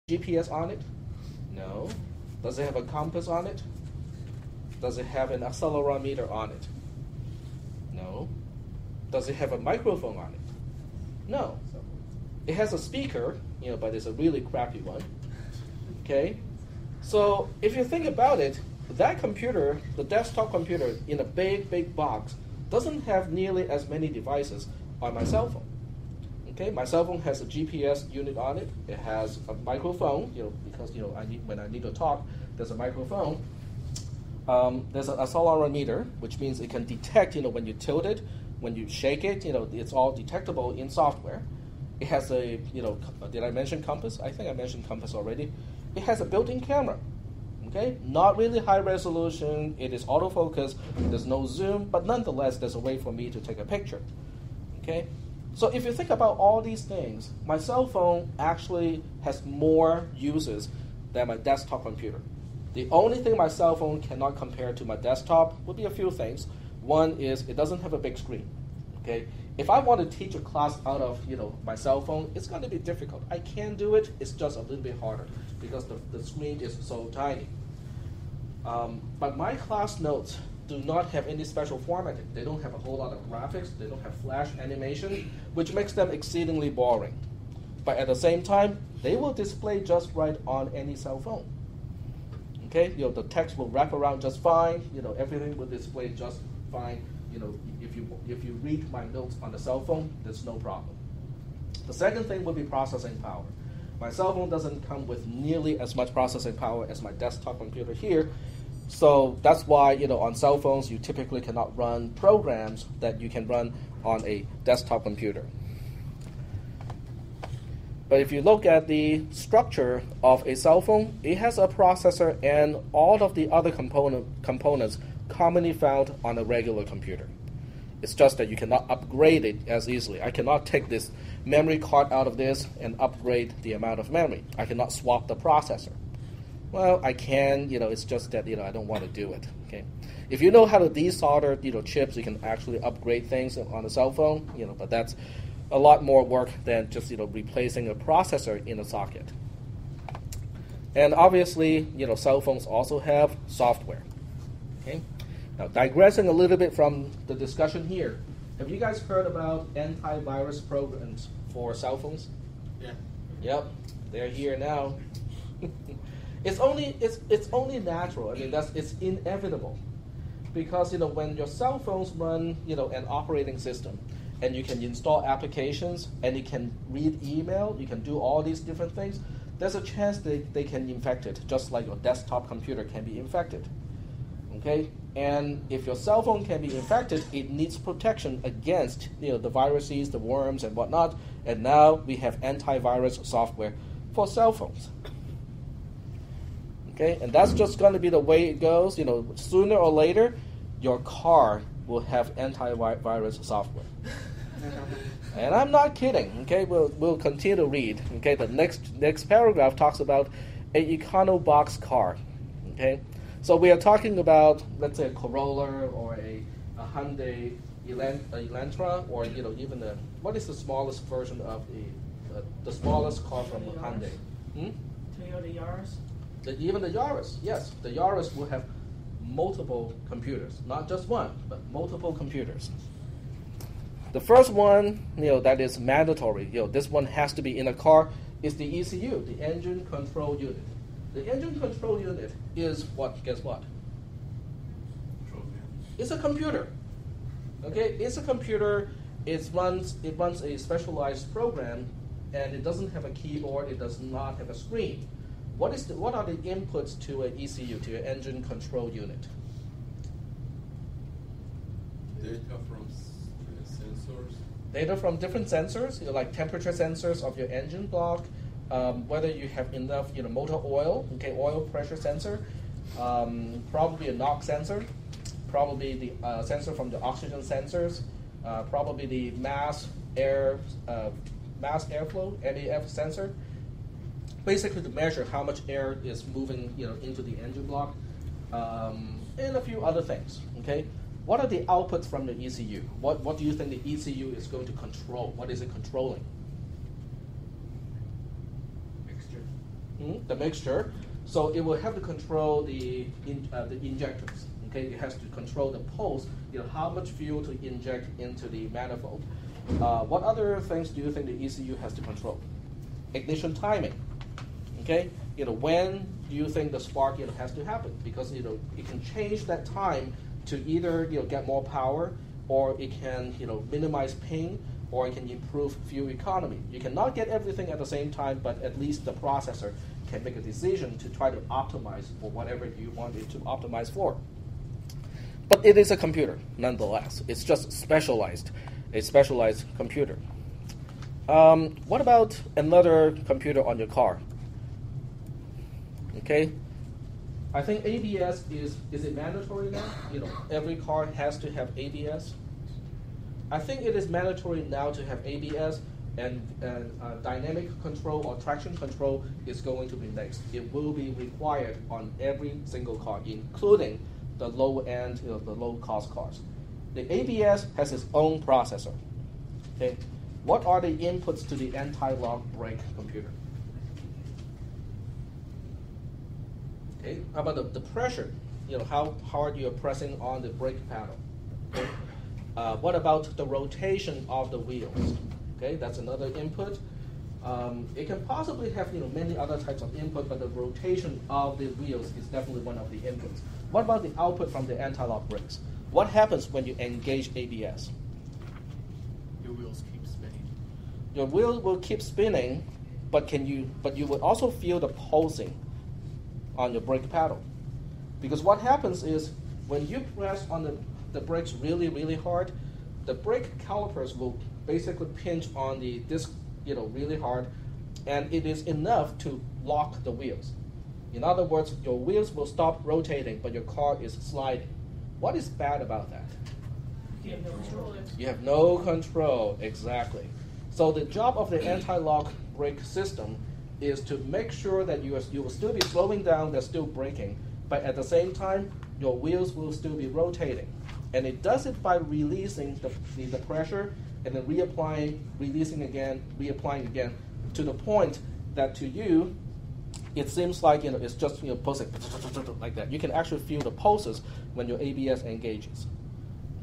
GPS on it? No. Does it have a compass on it? Does it have an accelerometer on it? No. Does it have a microphone on it? No. It has a speaker, but it's a really crappy one. Okay? So if you think about it, that computer, the desktop computer in a big, big box, doesn't have nearly as many devices on my cell phone. Okay, my cell phone has a GPS unit on it. It has a microphone, because when I need to talk, there's a microphone. There's an accelerometer, which means it can detect, when you tilt it, when you shake it, it's all detectable in software. It has a, did I mention compass? I think I mentioned compass already. It has a built-in camera. Okay, not really high resolution. It is autofocus. There's no zoom, but nonetheless, there's a way for me to take a picture. Okay. So if you think about all these things, my cell phone actually has more uses than my desktop computer. The only thing my cell phone cannot compare to my desktop would be a few things. One is it doesn't have a big screen. Okay? If I want to teach a class out of my cell phone, it's going to be difficult. I can do it. It's just a little bit harder because the screen is so tiny. But my class notes do not have any special formatting. They don't have a whole lot of graphics. They don't have flash animation, which makes them exceedingly boring. But at the same time, they will display just right on any cell phone. Okay, the text will wrap around just fine. Everything will display just fine. If you read my notes on the cell phone, there's no problem. The second thing would be processing power. My cell phone doesn't come with nearly as much processing power as my desktop computer here. So that's why, on cell phones, you typically cannot run programs that you can run on a desktop computer. But if you look at the structure of a cell phone, it has a processor and all of the other components commonly found on a regular computer. It's just that you cannot upgrade it as easily. I cannot take this memory card out of this and upgrade the amount of memory. I cannot swap the processor. Well, I can, it's just that, I don't want to do it, okay? If you know how to desolder, chips, you can actually upgrade things on a cell phone, but that's a lot more work than just, replacing a processor in a socket. And obviously, cell phones also have software, okay? Now, digressing a little bit from the discussion here, have you guys heard about antivirus programs for cell phones? Yeah. Yep, they're here now. It's only natural. I mean, it's inevitable, because when your cell phones run an operating system, and you can install applications, and you can read email, you can do all these different things, there's a chance they can infect it, just like your desktop computer can be infected. Okay, and if your cell phone can be infected, it needs protection against the viruses, the worms, and whatnot. And now we have antivirus software for cell phones. Okay, and that's just going to be the way it goes. Sooner or later, your car will have antivirus software. And I'm not kidding. Okay, we'll continue to read. Okay, the next paragraph talks about a EconoBox car. Okay, so we are talking about, let's say, a Corolla or a Hyundai Elantra, or even what is the smallest version of the smallest car from Hyundai? Toyota Yaris. Even the Yaris, yes. The Yaris will have multiple computers. Not just one, but multiple computers. The first one, that is mandatory, this one has to be in a car, is the ECU, the engine control unit. The engine control unit is what? Guess what? It's a computer. Okay, it's a computer. It runs a specialized program, and it doesn't have a keyboard. It does not have a screen. What are the inputs to an ECU, to an engine control unit? Data from sensors. Data from different sensors, like temperature sensors of your engine block, whether you have enough, motor oil, oil pressure sensor, probably a NOx sensor, probably the sensor from the oxygen sensors, probably the mass airflow, MAF sensor. Basically to measure how much air is moving, into the engine block, and a few other things. Okay, what are the outputs from the ECU? What do you think the ECU is going to control? What is it controlling? Mixture. the mixture. So it will have to control the injectors. Okay, it has to control the pulse. How much fuel to inject into the manifold. What other things do you think the ECU has to control? Ignition timing. Okay, when do you think the spark has to happen? Because it can change that time to either get more power, or it can minimize pain, or it can improve fuel economy. You cannot get everything at the same time, but at least the processor can make a decision to try to optimize for whatever you want it to optimize for. But it is a computer, nonetheless. It's just a specialized computer. What about another computer on your car? Okay, I think ABS is it mandatory now? Every car has to have ABS. I think it is mandatory now to have ABS, and dynamic control or traction control is going to be next. It will be required on every single car, including the low-end, the low-cost cars. The ABS has its own processor. Okay, what are the inputs to the anti-lock brake computer? Okay, how about the pressure? How hard you are pressing on the brake pedal. Okay. What about the rotation of the wheels? Okay, that's another input. It can possibly have many other types of input, but the rotation of the wheels is definitely one of the inputs. What about the output from the anti-lock brakes? What happens when you engage ABS? Your wheels keep spinning. Your wheel will keep spinning, but you will also feel the pulsing on your brake pedal. Because what happens is when you press on the brakes really, really hard, the brake calipers will basically pinch on the disc really hard, and it is enough to lock the wheels. In other words, your wheels will stop rotating, but your car is sliding. What is bad about that? You have no control. You have no control, exactly. So the job of the anti-lock brake system is to make sure that you will still be slowing down, they're still braking, but at the same time, your wheels will still be rotating. And it does it by releasing the pressure and then reapplying, releasing again, reapplying again, to the point that to you, it seems like it's just pulsing like that. You can actually feel the pulses when your ABS engages.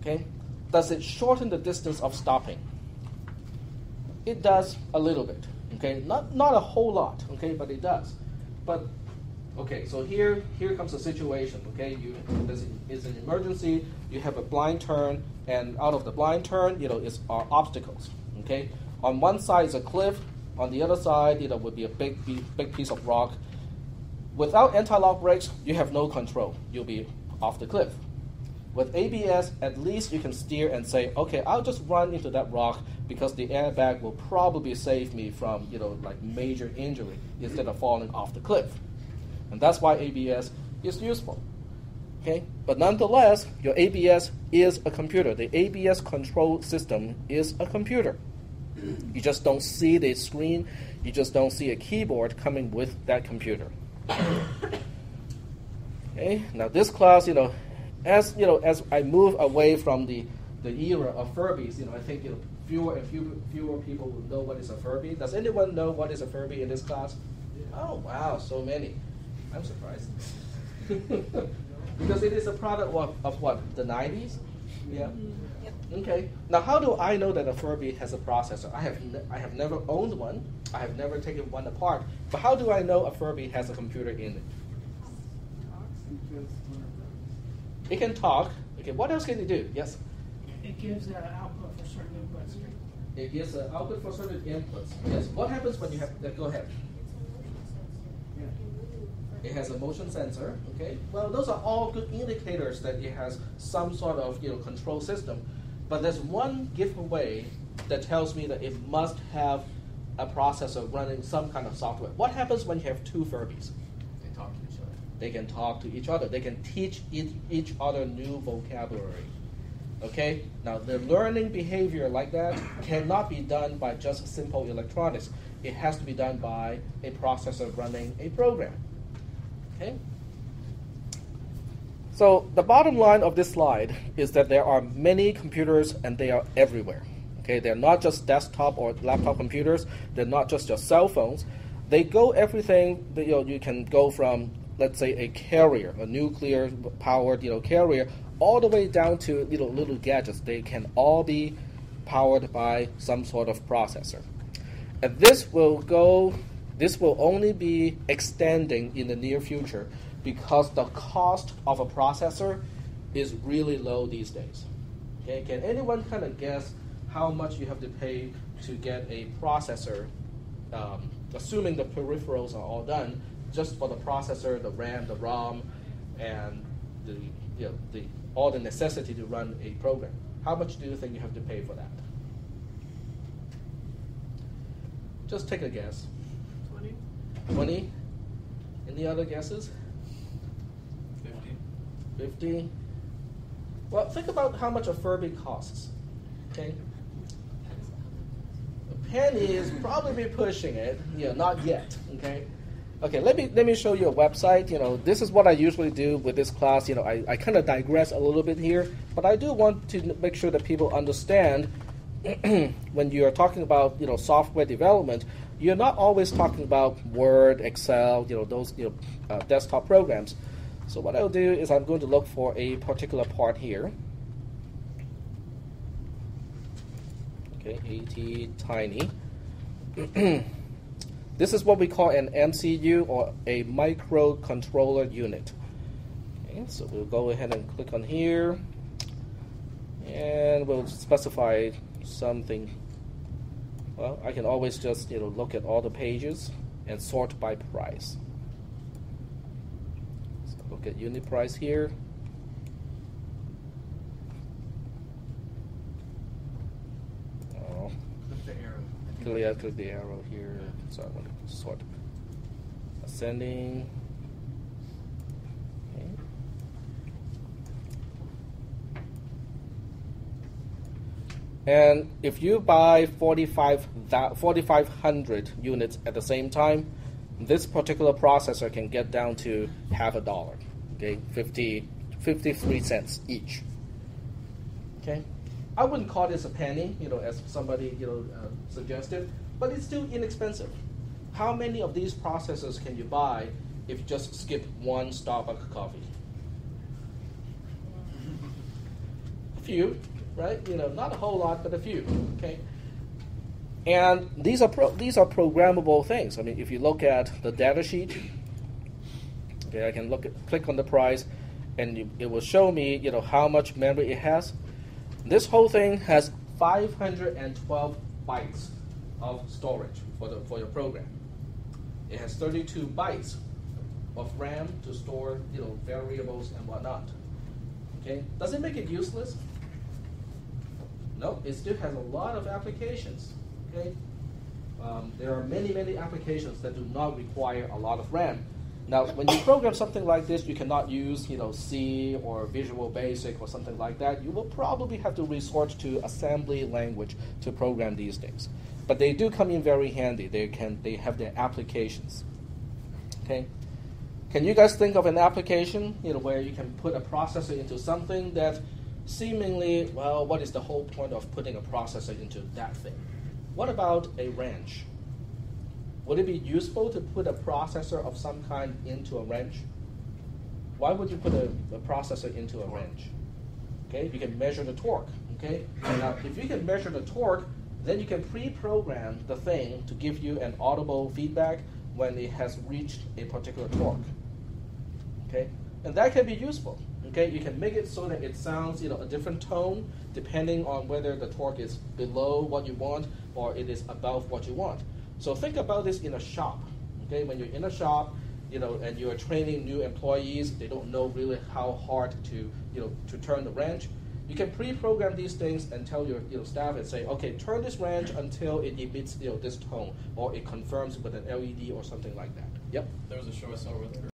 Okay? Does it shorten the distance of stopping? It does a little bit. Okay, not a whole lot. Okay, but it does. But okay, so here comes a situation. Okay, it's an emergency. You have a blind turn, and out of the blind turn, are obstacles. Okay, on one side is a cliff. On the other side, would be a big piece of rock. Without anti-lock brakes, you have no control. You'll be off the cliff. With ABS, at least you can steer and say, okay, I'll just run into that rock because the airbag will probably save me from, like major injury instead of falling off the cliff. And that's why ABS is useful. Okay? But nonetheless, your ABS is a computer. The ABS control system is a computer. You just don't see the screen. You just don't see a keyboard coming with that computer. Okay? Now this class, as I move away from the era of Furbies, I think fewer and fewer people will know what is a Furby. Does anyone know what is a Furby in this class? Oh wow, so many. I'm surprised. Because it is a product of what? The 90s? Yeah. Yep. Okay. Now how do I know that a Furby has a processor? I have never owned one. I have never taken one apart. But how do I know a Furby has a computer in it? It can talk. Okay, what else can it do? Yes? It gives an output for certain inputs. It gives an output for certain inputs. Yes. What happens when you have... Go ahead. It has a motion sensor. Okay. Well, those are all good indicators that it has some sort of control system. But there's one giveaway that tells me that it must have a processor running some kind of software. What happens when you have two Furbies? They talk to each other. They can talk to each other. They can teach each other new vocabulary. Okay? Now, the learning behavior like that cannot be done by just simple electronics. It has to be done by a processor running a program. Okay? So the bottom line of this slide is that there are many computers and they are everywhere. Okay? They're not just desktop or laptop computers. They're not just your cell phones. they go everything. You can go from, let's say, a carrier, a nuclear powered carrier, all the way down to little gadgets. They can all be powered by some sort of processor, and this will only be extending in the near future because the cost of a processor is really low these days. Okay, can anyone kind of guess how much you have to pay to get a processor, assuming the peripherals are all done, just for the processor, the RAM, the ROM, and all the necessity to run a program? How much do you think you have to pay for that? Just take a guess. 20? 20? Any other guesses? 50? Well, think about how much a Furby costs. Okay? A penny is probably pushing it. Not yet. Okay? Okay, let me show you a website. This is what I usually do with this class. I kind of digress a little bit here, but I do want to make sure that people understand when you are talking about software development, you're not always talking about Word, Excel, those desktop programs. So what I'll do is I'm going to look for a particular part here. Okay, AT tiny. This is what we call an MCU, or a microcontroller unit. Okay, so we'll go ahead and click on here, and we'll specify something. Well, I can always just look at all the pages and sort by price. So look at unit price here. Oh, Click the arrow. yeah, click the arrow here. So I want to sort ascending. Okay. And if you buy 4,500 units at the same time, this particular processor can get down to $0.50, okay, 53 cents each. Okay, I wouldn't call this a penny, as somebody suggested, but it's still inexpensive. How many of these processors can you buy if you just skip one Starbucks coffee? A few. Right? Not a whole lot, but a few. Okay. And these are programmable things. I mean, if you look at the data sheet, okay, I can click on the price, and it will show me, how much memory it has. This whole thing has 512 bytes of storage for your program. It has 32 bytes of RAM to store, variables and whatnot. Okay. Does it make it useless? No, it still has a lot of applications. Okay, there are many applications that do not require a lot of RAM. Now, when you program something like this, you cannot use C or Visual Basic or something like that. You will probably have to resort to assembly language to program these things. But they do come in very handy. They have their applications. Okay, can you guys think of an application where you can put a processor into something that seemingly, well, what is the whole point of putting a processor into that thing? What about a wrench? Would it be useful to put a processor of some kind into a wrench? Why would you put a processor into a wrench? Okay, you can measure the torque. Okay, now if you can measure the torque, then you can pre-program the thing to give you an audible feedback when it has reached a particular torque. Okay, and that can be useful. Okay, you can make it so that it sounds, a different tone depending on whether the torque is below what you want or it is above what you want. So think about this in a shop. Okay, when you're in a shop, and you are training new employees, they don't know really how hard to turn the wrench. You can pre-program these things and tell your staff and say, okay, turn this wrench until it emits this tone, or it confirms with an LED or something like that. Yep. There was a show I saw where